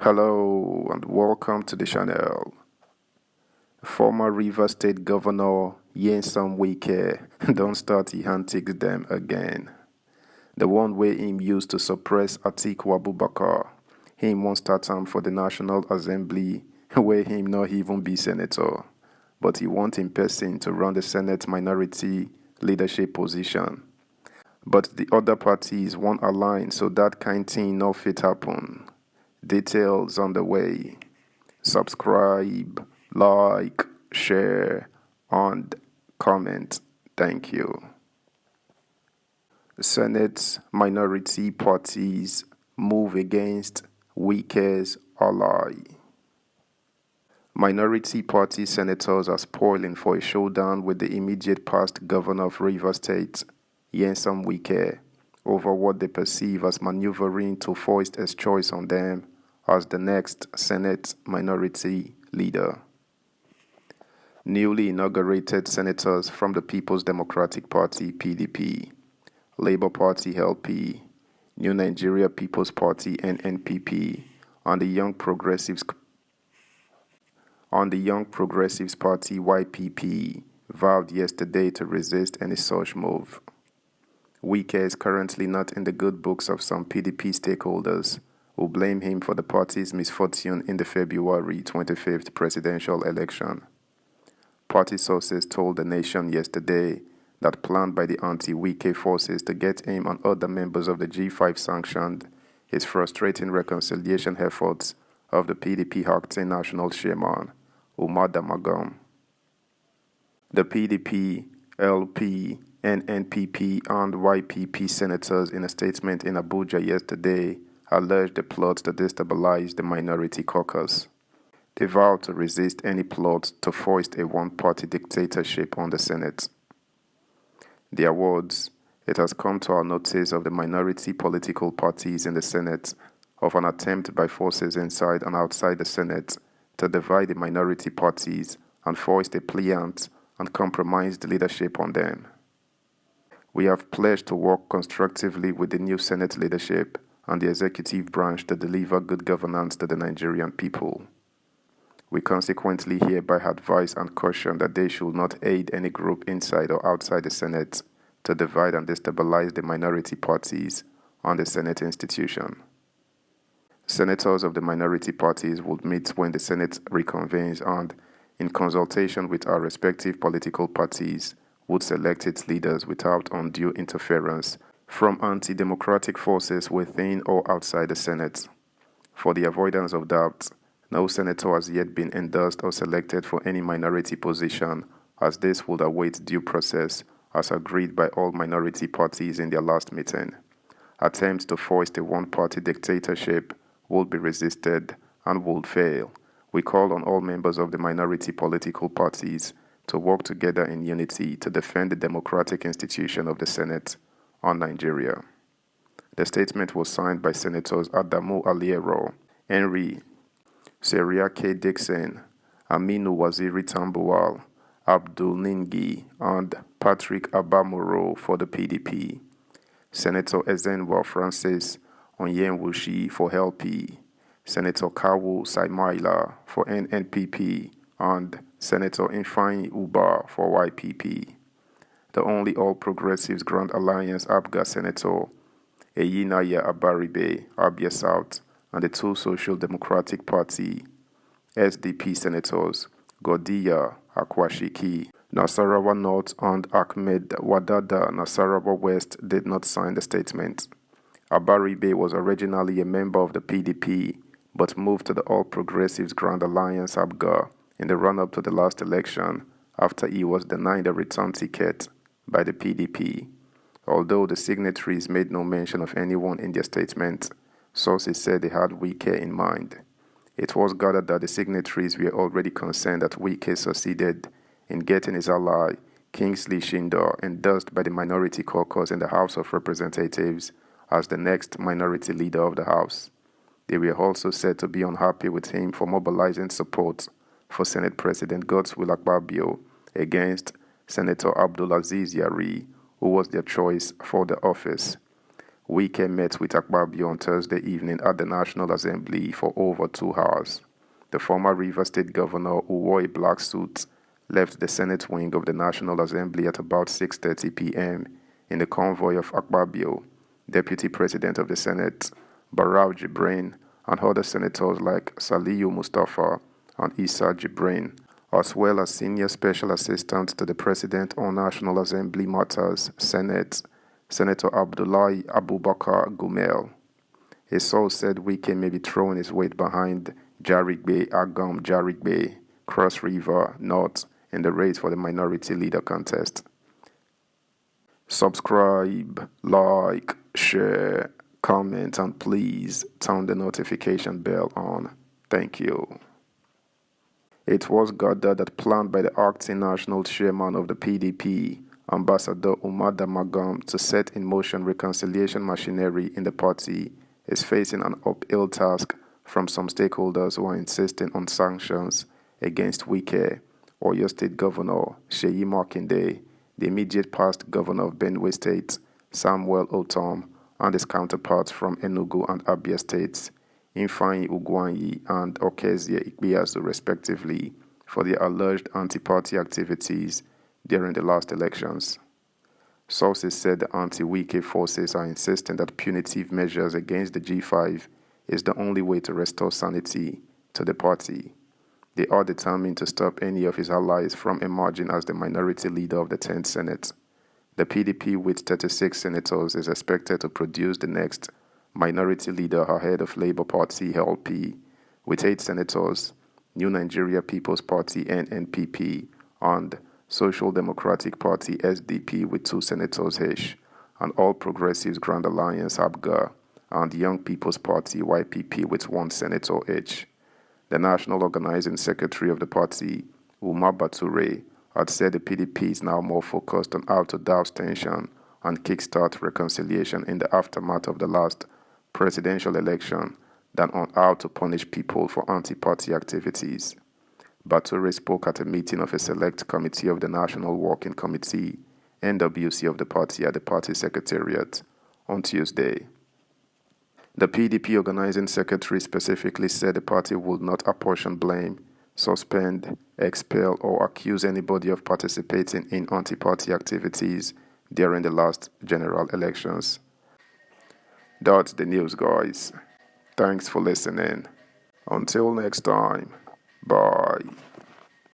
Hello and welcome to the channel. Former Rivers State Governor Wike don't start the antics them again. The one way him used to suppress Atiku Abubakar, him won't start him for the National Assembly where him not even be senator, but he want in person to run the Senate minority leadership position. But the other parties won't align, so that kind thing no fit happen. Details on the way. Subscribe, like, share, and comment. Thank you. Senate minority parties move against Wike's ally. Minority party senators are spoiling for a showdown with the immediate past governor of Rivers State, Wike, over what they perceive as maneuvering to foist his choice on them as the next Senate minority leader. Newly inaugurated senators from the People's Democratic Party (PDP), Labour Party (LP), New Nigeria People's Party (NNPP), and the Young Progressives Party (YPP) vowed yesterday to resist any such move. Wike is currently not in the good books of some PDP stakeholders who blame him for the party's misfortune in the February 25th presidential election. Party sources told the nation yesterday that plan by the anti-Wike forces to get him and other members of the G5 sanctioned is frustrating reconciliation efforts of the PDP acting national chairman, Umar Damagum. The PDP, LP, NNPP, and YPP senators in a statement in Abuja yesterday alleged the plot to destabilize the minority caucus. They vowed to resist any plot to foist a one-party dictatorship on the Senate. Their words, "It has come to our notice of the minority political parties in the Senate of an attempt by forces inside and outside the Senate to divide the minority parties and foist a pliant and compromised leadership on them. We have pledged to work constructively with the new Senate leadership and the executive branch to deliver good governance to the Nigerian people. We consequently hereby advise and caution that they should not aid any group inside or outside the Senate to divide and destabilize the minority parties and the Senate institution. Senators of the minority parties would meet when the Senate reconvenes and, in consultation with our respective political parties, would select its leaders without undue interference from anti-democratic forces within or outside the Senate. For the avoidance of doubt, no senator has yet been endorsed or selected for any minority position, as this would await due process as agreed by all minority parties in their last meeting. Attempts to foist a one-party dictatorship would be resisted and would fail. We call on all members of the minority political parties to work together in unity to defend the democratic institution of the Senate on Nigeria." The statement was signed by Senators Adamu Aliero, Henry Seriake Dixon, Aminu Waziri Tambuwal, Abdul Ningi, and Patrick Abamoro for the PDP, Senator Ezenwa Francis Onyenwushi for LP, Senator Kawu Saimaila for NNPP, and Senator Ifeanyi Uba for YPP. The only All Progressives Grand Alliance APGA Senator Eyinaya Abaribe, Abia South, and the two Social Democratic Party SDP Senators Godiya Akwashiki, Nasarawa North, and Ahmed Wadada Nasarawa West did not sign the statement. Abaribe was originally a member of the PDP but moved to the All Progressives Grand Alliance APGA in the run-up to the last election after he was denied a return ticket by the PDP. Although the signatories made no mention of anyone in their statement, sources said they had Wike in mind. It was gathered that the signatories were already concerned that Wike succeeded in getting his ally, Kingsley Shindor, endorsed by the minority caucus in the House of Representatives as the next minority leader of the House. They were also said to be unhappy with him for mobilizing support for Senate President Godswill Akpabio against Senator Abdulaziz Yari, who was their choice for the office. Wike met with Akpabio on Thursday evening at the National Assembly for over 2 hours. The former Rivers State Governor, who wore a black suit, left the Senate wing of the National Assembly at about 6:30 p.m. in the convoy of Akpabio, Deputy President of the Senate, Barau Jibrin, and other senators like Saliu Mustafa and Issa Jibrin, as well as Senior Special Assistant to the President on National Assembly Matters, Senate, Senator Abdullahi Abubakar Gumel. A source said Wike may be throwing his weight behind Jarigbe Agam Jarigbe, Cross River North, in the race for the minority leader contest. Subscribe, like, share, comment, and please turn the notification bell on. Thank you. It was gathered that planned by the acting national chairman of the PDP, Ambassador Umar Damagam, to set in motion reconciliation machinery in the party is facing an uphill task from some stakeholders who are insisting on sanctions against Wike, Oyo State Governor Seyi Makinde, the immediate past governor of Benue State, Samuel Otom, and his counterparts from Enugu and Abia states, Ifeanyi Ugwanyi and Okezie Ikpeazu respectively, for their alleged anti-party activities during the last elections. Sources said the anti-Wike forces are insisting that punitive measures against the G5 is the only way to restore sanity to the party. They are determined to stop any of his allies from emerging as the minority leader of the 10th Senate. The PDP, with 36 senators, is expected to produce the next minority leader ahead of Labour Party LP, with 8 senators, New Nigeria People's Party NNPP, and Social Democratic Party SDP with 2 senators each, and All Progressives Grand Alliance ABGA, and Young People's Party YPP with 1 senator each. The National Organizing Secretary of the party, Umar Bature, had said the PDP is now more focused on how to douse tension and kickstart reconciliation in the aftermath of the last presidential election than on how to punish people for anti-party activities. Bature spoke at a meeting of a select committee of the National Working Committee, NWC of the party at the party secretariat on Tuesday. The PDP organizing secretary specifically said the party would not apportion blame, suspend, expel, or accuse anybody of participating in anti-party activities during the last general elections. That's the news, guys. Thanks for listening. Until next time, bye.